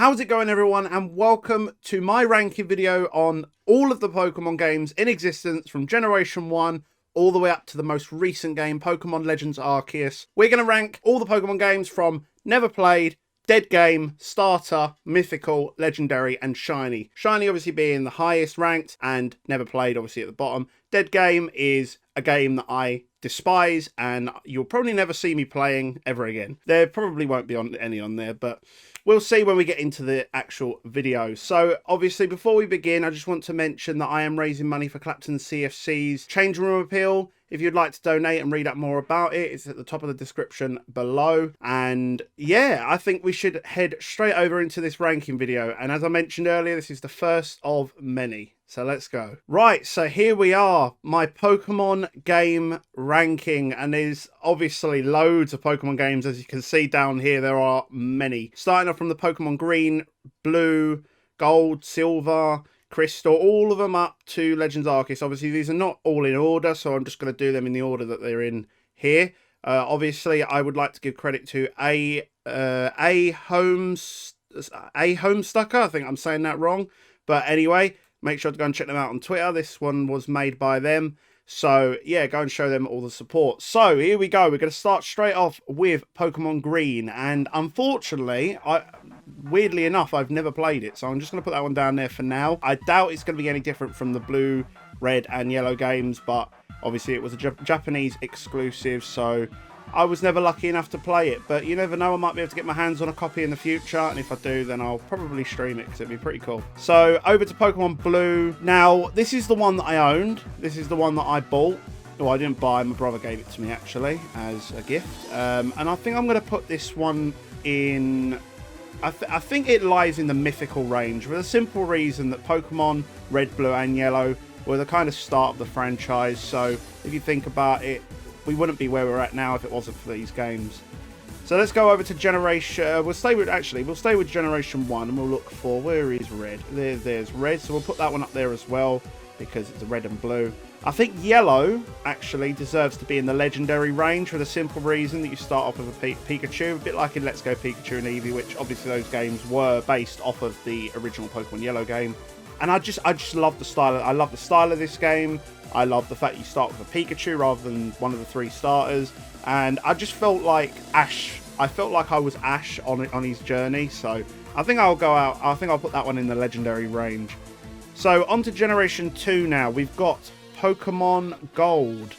How's it going, everyone, and welcome to my ranking video on all of the Pokemon games in existence from Generation 1 all the way up to the most recent game, Pokemon Legends Arceus. We're going to rank all the Pokemon games from never played, dead game, starter, mythical, legendary, and shiny. Shiny obviously being the highest ranked and never played obviously at the bottom. Dead game is a game that I despise and you'll probably never see me playing ever again. There probably won't be any on there, but we'll see when we get into the actual video. So obviously before we begin, I just want to mention that I am raising money for Clapton CFC's Change Room Appeal. If you'd like to donate and read up more about it, it's at the top of the description below. And yeah, I think we should head straight over into this ranking video. And as I mentioned earlier, this is the first of many. So let's go. Right, so here we are, my Pokemon game ranking, and there's obviously loads of Pokemon games. As you can see down here, there are many. Starting off from the Pokemon Green, Blue, Gold, Silver, Crystal, all of them up to Legends Arceus. Obviously, these are not all in order, so I'm just going to do them in the order that they're in here. Obviously, I would like to give credit to A Homestucker. I think I'm saying that wrong, but anyway, make sure to go and check them out on Twitter. This one was made by them. So, yeah, go and show them all the support. So, here we go. We're going to start straight off with Pokemon Green. And unfortunately, weirdly enough, I've never played it. So, I'm just going to put that one down there for now. I doubt it's going to be any different from the blue, red, and yellow games. But, obviously, it was a Japanese exclusive. So, I was never lucky enough to play it, but you never know, I might be able to get my hands on a copy in the future, and if I do, then I'll probably stream it, because it'd be pretty cool. So, over to Pokemon Blue. Now, this is the one that I owned. This is the one that I bought. Oh, I didn't buy, my brother gave it to me, actually, as a gift. And I think I'm going to put this one in... I think it lies in the mythical range, for the simple reason that Pokemon Red, Blue, and Yellow were the kind of start of the franchise, so if you think about it, we wouldn't be where we're at now if it wasn't for these games. So let's go over to Generation... we'll stay with Generation 1 and we'll look for... Where is Red? There's Red. So we'll put that one up there as well because it's a red and blue. I think Yellow actually deserves to be in the Legendary range for the simple reason that you start off with a Pikachu. A bit like in Let's Go Pikachu and Evie, which obviously those games were based off of the original Pokemon Yellow game. And I just love the style. I love the style of this game. I love the fact you start with a Pikachu rather than one of the 3 starters. And I just felt like Ash. I felt like I was Ash on his journey. So I think I'll go out. I think I'll put that one in the Legendary range. So on to Generation 2 now. We've got Pokemon Gold.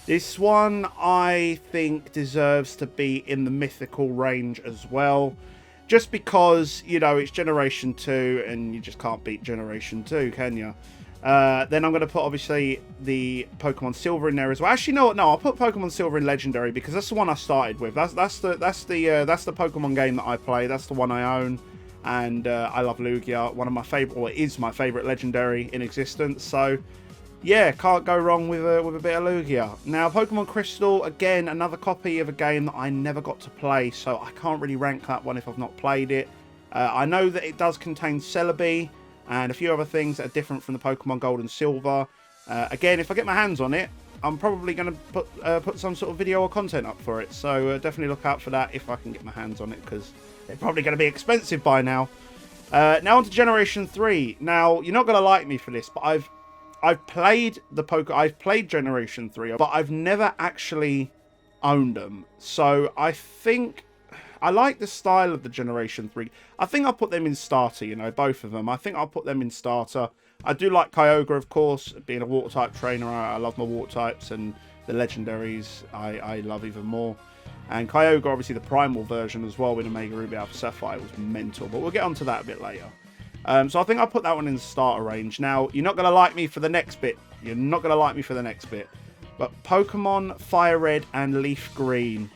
This one I think deserves to be in the mythical range as well. Just because, you know, it's Generation 2 and you just can't beat Generation 2, can you? Then I'm going to put, obviously, the Pokemon Silver in there as well. Actually, no, I'll put Pokemon Silver in Legendary because that's the one I started with. That's the Pokemon game that I play. That's the one I own. And I love Lugia. One of my favourite, or it is my favourite Legendary in existence. So, yeah, can't go wrong with a bit of Lugia. Now, Pokemon Crystal, again, another copy of a game that I never got to play, so I can't really rank that one if I've not played it. I know that it does contain Celebi and a few other things that are different from the Pokemon Gold and Silver. Again, if I get my hands on it, I'm probably going to put some sort of video or content up for it, so definitely look out for that if I can get my hands on it, because they're probably going to be expensive by now. Now on to Generation 3. Now, you're not going to like me for this, but I've played Generation 3, but I've never actually owned them. So I think I like the style of the Generation 3. I think I'll put them in starter, you know, both of them. I think I'll put them in starter. I do like Kyogre, of course, being a water type trainer. I love my water types, and the legendaries I love even more. And Kyogre, obviously the primal version as well with Omega Ruby Alpha Sapphire, was mental, but we'll get onto that a bit later. So I think I'll put that one in the starter range. Now, you're not going to like me for the next bit. You're not going to like me for the next bit. But Pokemon Fire Red and Leaf Green.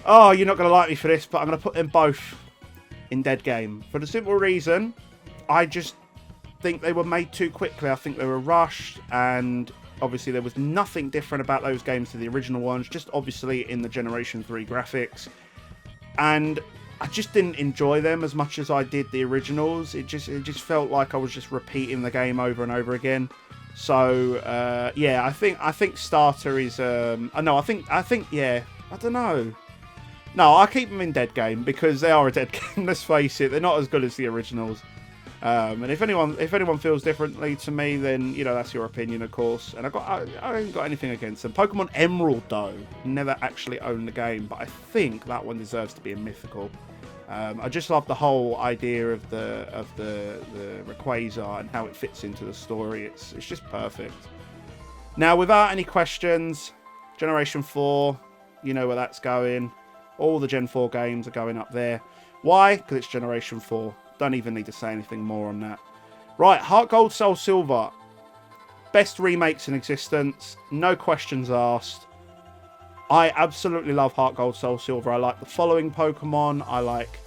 Oh, you're not going to like me for this, but I'm going to put them both in dead game. For the simple reason, I just think they were made too quickly. I think they were rushed, and obviously there was nothing different about those games to the original ones, just obviously in the Generation 3 graphics. And I just didn't enjoy them as much as I did the originals. It just felt like I was just repeating the game over and over again. So yeah, I think starter is I think yeah, I don't know. No, I keep them in dead game because they are a dead game. Let's face it, they're not as good as the originals. And if anyone feels differently to me, then you know that's your opinion, of course. And I ain't got anything against them. Pokemon Emerald though, never actually owned the game, but I think that one deserves to be a mythical. I just love the whole idea of the Rayquaza and how it fits into the story. It's just perfect. Now, without any questions, Generation 4, you know where that's going. All the Gen 4 games are going up there. Why? Because it's Generation 4. Don't even need to say anything more on that. Right, Heart Gold, Soul Silver. Best remakes in existence. No questions asked. I absolutely love Heart Gold, Soul Silver. I like the following Pokemon. I like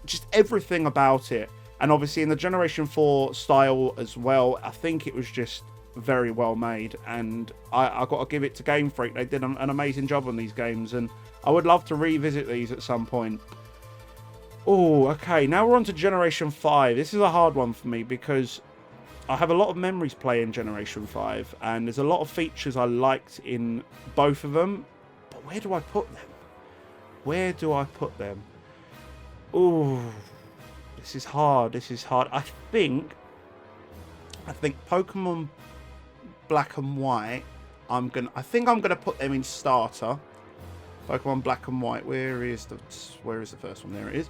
just everything about it. And obviously in the Generation 4 style as well, I think it was just very well made. And I got to give it to Game Freak. They did an amazing job on these games. And I would love to revisit these at some point. Oh, okay. Now we're on to Generation 5. This is a hard one for me because I have a lot of memories playing Generation 5. And there's a lot of features I liked in both of them. But where do I put them? Where do I put them? Oh, this is hard. This is hard. I think Pokemon Black and White. I think I'm gonna put them in starter. Pokemon Black and White. Where is the first one? There it is.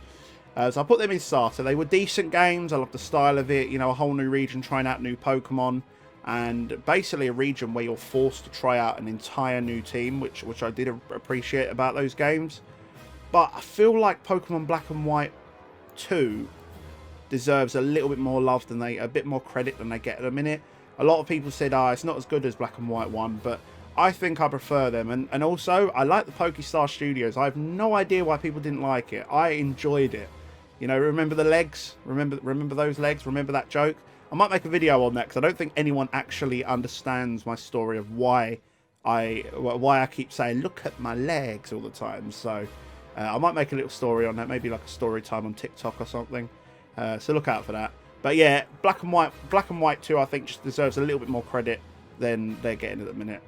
So I put them in starter. They were decent games. I love the style of it. You know, a whole new region trying out new Pokemon, and basically a region where you're forced to try out an entire new team, which I did appreciate about those games. But I feel like Pokemon Black and White 2 deserves a little bit more love a bit more credit than they get at the minute. A lot of people said, it's not as good as Black and White 1, but I think I prefer them. And also, I like the Pokestar Studios. I have no idea why people didn't like it. I enjoyed it. You know, remember the legs? Remember those legs? Remember that joke? I might make a video on that because I don't think anyone actually understands my story of why I keep saying, look at my legs all the time. So I might make a little story on that, maybe like a story time on TikTok or something. So look out for that. But yeah, Black and White 2, I think just deserves a little bit more credit than they're getting at the minute.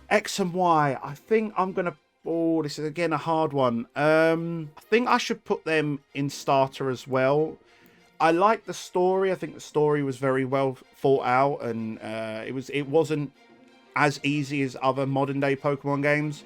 X and Y, I think I'm going to... Oh, this is again a hard one. I think I should put them in starter as well. I like the story. I think the story was very well thought out, and it wasn't as easy as other modern day Pokemon games.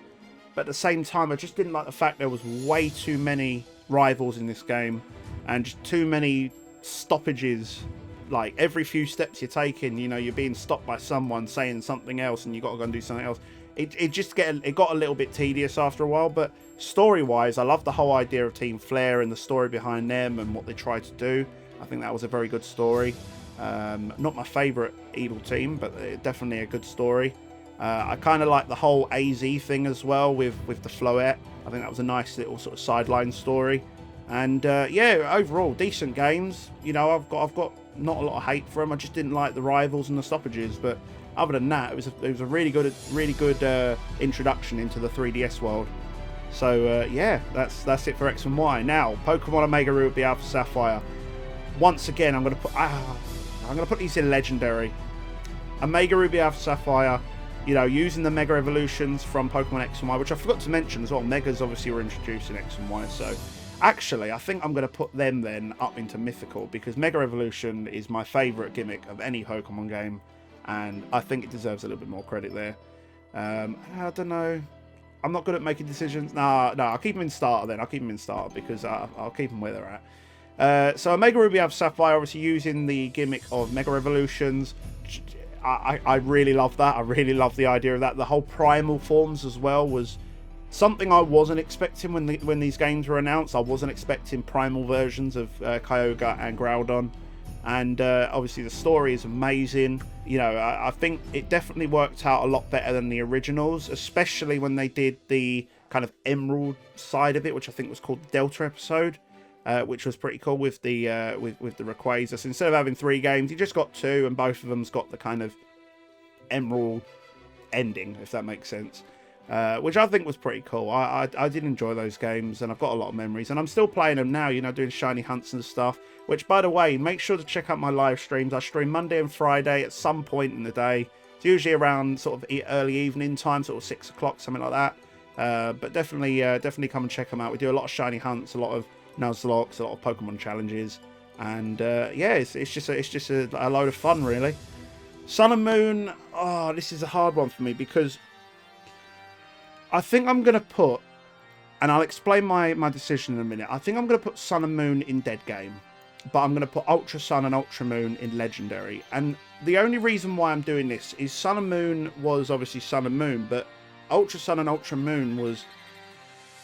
But at the same time, I just didn't like the fact there was way too many rivals in this game, and just too many stoppages. Like every few steps you're taking, you know, you're being stopped by someone saying something else, and you got to go and do something else. It got a little bit tedious after a while. But story-wise, I love the whole idea of Team Flare and the story behind them and what they tried to do. I think that was a very good story. Not my favourite evil team, but definitely a good story. I kind of like the whole AZ thing as well with the Floette. I think that was a nice little sort of sideline story. And yeah, overall decent games. You know, I've got not a lot of hate for them. I just didn't like the rivals and the stoppages. But other than that, it was a really good introduction into the 3DS world. So yeah, that's it for X and Y. Now, Pokemon Omega Ruby Alpha Sapphire. Once again, I'm gonna put these in legendary. Omega Ruby Alpha Sapphire. You know, using the Mega Evolutions from Pokemon X and Y, which I forgot to mention as well. Megas obviously were introduced in X and Y, so actually I think I'm going to put them then up into Mythical, because Mega Evolution is my favourite gimmick of any Pokemon game, and I think it deserves a little bit more credit there. I don't know. I'm not good at making decisions. No, I'll keep them in starter then. I'll keep them in starter because I'll keep them where they're at. So Omega Ruby Alpha Sapphire, obviously using the gimmick of Mega Evolutions. I really love that. I really love the idea of that. The whole primal forms as well was something I wasn't expecting when these games were announced. I wasn't expecting primal versions of Kyogre and Groudon. And obviously the story is amazing. You know, I think it definitely worked out a lot better than the originals, especially when they did the kind of Emerald side of it, which I think was called the Delta episode. Which was pretty cool with the Rayquaza. So instead of having 3 games, you just got 2, and both of them's got the kind of Emerald ending, if that makes sense. Which I think was pretty cool. I did enjoy those games, and I've got a lot of memories, and I'm still playing them now. You know, doing shiny hunts and stuff. Which, by the way, make sure to check out my live streams. I stream Monday and Friday at some point in the day. It's usually around sort of early evening time, sort of 6 o'clock, something like that. But definitely come and check them out. We do a lot of shiny hunts, a lot of Nuzlocke, a lot of Pokemon challenges, and yeah, it's just a load of fun, really. Sun and Moon, oh, this is a hard one for me because I think I'm going to put, and I'll explain my decision in a minute, I think I'm going to put Sun and Moon in Dead Game, but I'm going to put Ultra Sun and Ultra Moon in Legendary. And the only reason why I'm doing this is Sun and Moon was obviously Sun and Moon, but Ultra Sun and Ultra Moon was...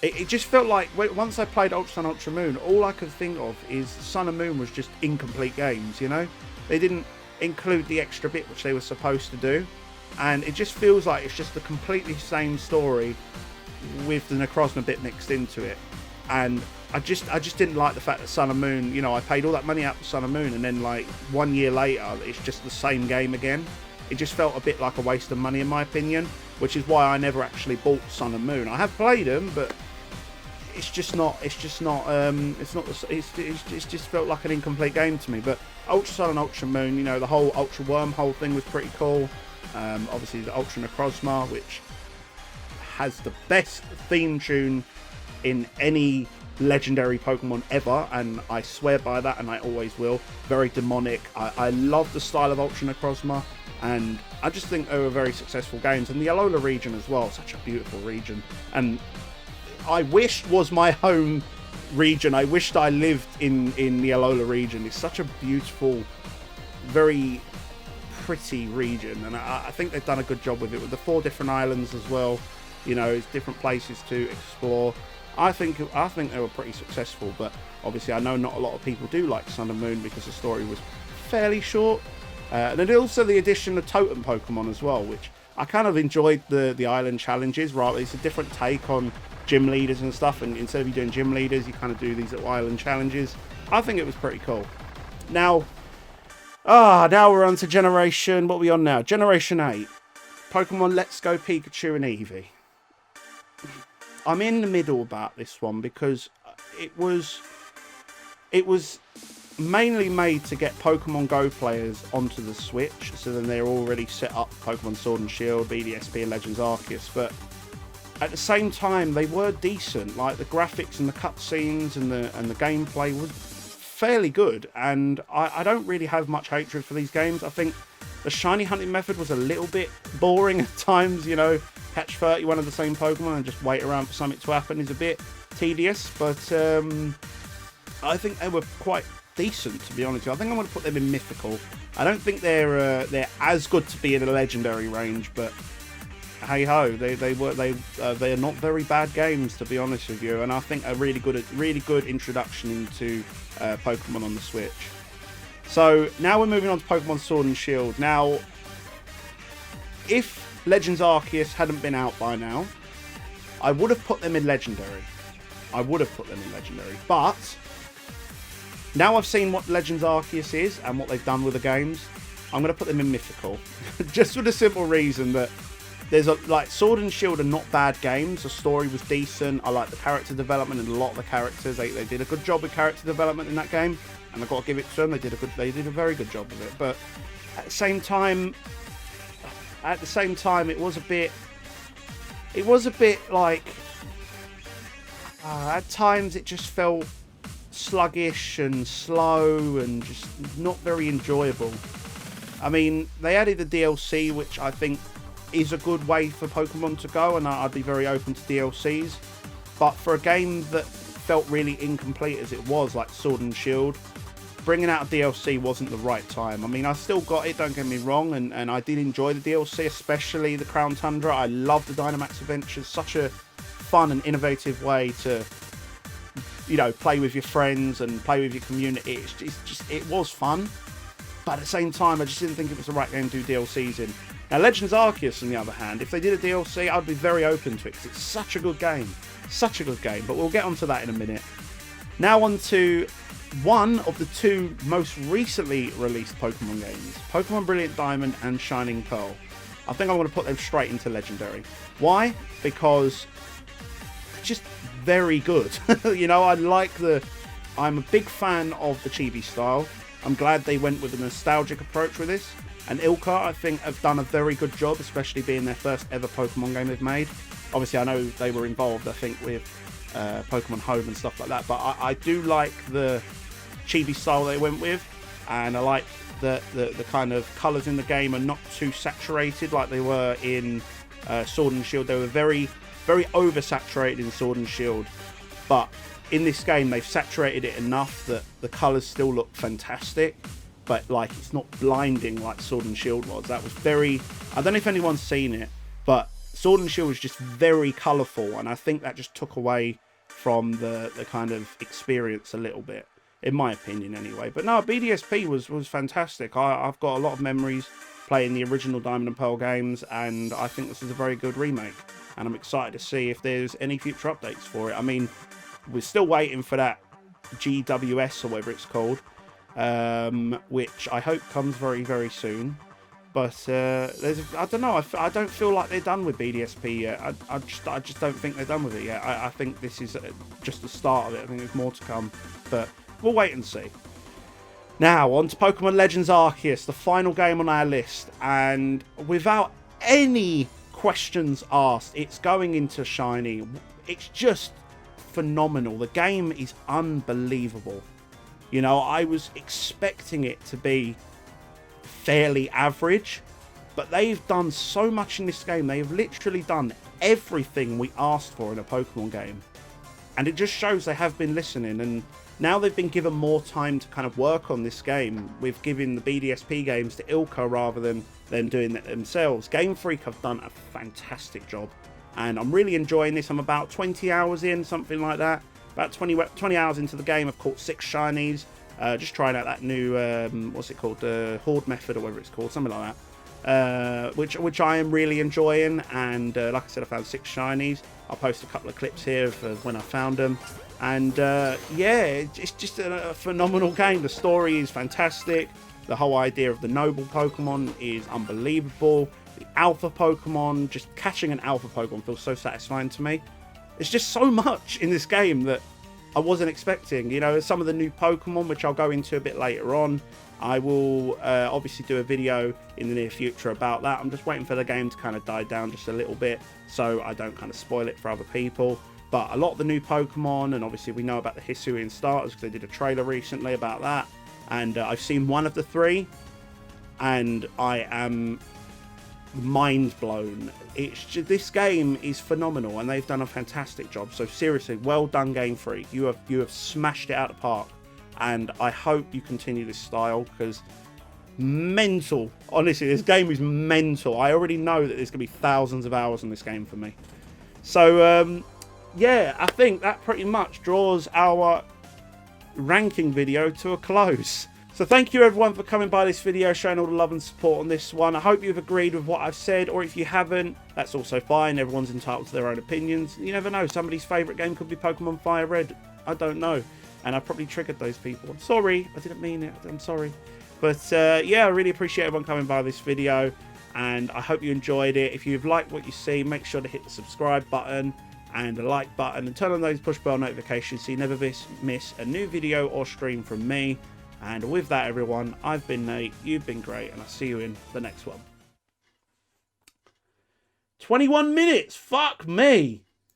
It just felt like, once I played Ultra Sun, Ultra Moon, all I could think of is Sun and Moon was just incomplete games, you know? They didn't include the extra bit which they were supposed to do. And it just feels like it's just the completely same story with the Necrozma bit mixed into it. And I just didn't like the fact that Sun and Moon, you know, I paid all that money out for Sun and Moon, and then like 1 year later, it's just the same game again. It just felt a bit like a waste of money in my opinion, which is why I never actually bought Sun and Moon. I have played them, but it's just felt like an incomplete game to me. But Ultra Sun and Ultra Moon, you know, the whole Ultra Wormhole thing was pretty cool. Obviously the Ultra Necrozma, which has the best theme tune in any legendary Pokemon ever, and I swear by that, and I always will. Very demonic. I love the style of Ultra Necrozma, and I just think they were very successful games. And the Alola region as well, such a beautiful region, and I wished was my home region. I wished I lived in the Alola region. It's such a beautiful, very pretty region, and I think they've done a good job with it, with the 4 different islands as well. You know, it's different places to explore. I think they were pretty successful, but obviously I know not a lot of people do like Sun and Moon because the story was fairly short. And then also the addition of Totem Pokemon as well, which I kind of enjoyed the island challenges. Right, it's a different take on gym leaders and stuff, and instead of you doing gym leaders, you kind of do these little island challenges. I think it was pretty cool. Now we're on to Generation, what are we on now? Generation 8. Pokemon Let's Go Pikachu and Eevee. I'm in the middle about this one because it was mainly made to get Pokemon Go players onto the Switch, so then they're already set up Pokemon Sword and Shield, BDSP and Legends Arceus, but at the same time they were decent. Like the graphics and the cutscenes and the gameplay was fairly good, and I don't really have much hatred for these games. I think the shiny hunting method was a little bit boring at times, you know, catch 31 of the same Pokemon and just wait around for something to happen is a bit tedious, but I think they were quite decent, to be honest with you. I think I'm going to put them in Mythical. I don't think they're as good to be in the Legendary range, but hey ho, they are not very bad games, to be honest with you, and I think a really good introduction into Pokemon on the Switch. So now we're moving on to Pokemon Sword and Shield. Now, if Legends Arceus hadn't been out by now, I would have put them in Legendary. But now I've seen what Legends Arceus is and what they've done with the games, I'm going to put them in Mythical. Just for the simple reason that like Sword and Shield are not bad games. The story was decent. I like the character development and a lot of the characters. They did a good job with character development in that game, and I've got to give it to them. They did a very good job of it. But at the same time, it was a bit like at times it just felt sluggish and slow and just not very enjoyable. I mean, they added the DLC, which I think is a good way for Pokemon to go, and I'd be very open to DLCs. But for a game that felt really incomplete as it was, like Sword and Shield, bringing out a DLC wasn't the right time. I mean, I still got it, don't get me wrong, and I did enjoy the DLC, especially the Crown Tundra. I love the Dynamax Adventures, such a fun and innovative way to, you know, play with your friends and play with your community. It was fun, but at the same time, I just didn't think it was the right game to do DLCs in. Now, Legends Arceus, on the other hand, if they did a DLC, I'd be very open to it, because it's such a good game. Such a good game, but we'll get onto that in a minute. Now on to one of the 2 most recently released Pokemon games, Pokemon Brilliant Diamond and Shining Pearl. I think I'm going to put them straight into Legendary. Why? Because they're just very good. You know, I'm a big fan of the chibi style. I'm glad they went with a nostalgic approach with this. And Ilka, I think, have done a very good job, especially being their first ever Pokemon game they've made. Obviously, I know they were involved, I think, with Pokemon Home and stuff like that. But I do like the chibi style they went with, and I like the kind of colours in the game are not too saturated like they were in Sword and Shield. They were very, very oversaturated in Sword and Shield, but in this game they've saturated it enough that the colours still look fantastic, but like it's not blinding like Sword and Shield was. That was very, I don't know if anyone's seen it, but Sword and Shield was just very colourful, and I think that just took away from the kind of experience a little bit, in my opinion anyway. But no, BDSP was fantastic. I've got a lot of memories playing the original Diamond and Pearl games, and I think this is a very good remake, and I'm excited to see if there's any future updates for it. I mean, we're still waiting for that GWS or whatever it's called, which I hope comes very, very soon. But I don't know. I don't feel like they're done with BDSP yet. I just don't think they're done with it yet. I think this is just the start of it. I think there's more to come, but we'll wait and see. Now, on to Pokemon Legends Arceus, the final game on our list. And without any questions asked, it's going into Shiny. It's just phenomenal. The game is unbelievable. You know, I was expecting it to be fairly average, but they've done so much in this game. They've literally done everything we asked for in a Pokemon game. And it just shows they have been listening, and now they've been given more time to kind of work on this game with giving the BDSP games to Ilka rather than them doing it themselves. Game Freak have done a fantastic job, and I'm really enjoying this. I'm about 20 hours in, something like that. About 20 hours into the game, I've caught 6 shinies. Just trying out that new, what's it called, Horde method or whatever it's called, something like that. Which I am really enjoying, and like I said, I found 6 shinies. I'll post a couple of clips here of when I found them. And yeah, it's just a phenomenal game. The story is fantastic. The whole idea of the noble Pokemon is unbelievable. The alpha Pokemon, just catching an alpha Pokemon feels so satisfying to me. There's just so much in this game that I wasn't expecting. You know, some of the new Pokemon, which I'll go into a bit later on. I will obviously do a video in the near future about that. I'm just waiting for the game to kind of die down just a little bit so I don't kind of spoil it for other people. But a lot of the new Pokemon, and obviously we know about the Hisuian starters because they did a trailer recently about that. And I've seen one of the 3, and I am mind blown. It's just, this game is phenomenal, and they've done a fantastic job. So seriously, well done, Game Freak. You have smashed it out of the park, and I hope you continue this style, because mental. Honestly, this game is mental. I already know that there's gonna be thousands of hours in this game for me. So yeah, I think that pretty much draws our ranking video to a close. So thank you everyone for coming by this video, showing all the love and support on this one. I hope you've agreed with what I've said, or if you haven't, that's also fine. Everyone's entitled to their own opinions. You never know, somebody's favourite game could be Pokemon Fire Red. I don't know. And I probably triggered those people. I'm sorry, I didn't mean it. I'm sorry. But yeah, I really appreciate everyone coming by this video, and I hope you enjoyed it. If you've liked what you see, make sure to hit the subscribe button and the like button, and turn on those push bell notifications so you never miss a new video or stream from me. And with that, everyone, I've been Nate, you've been great, and I'll see you in the next one. 21 minutes, fuck me.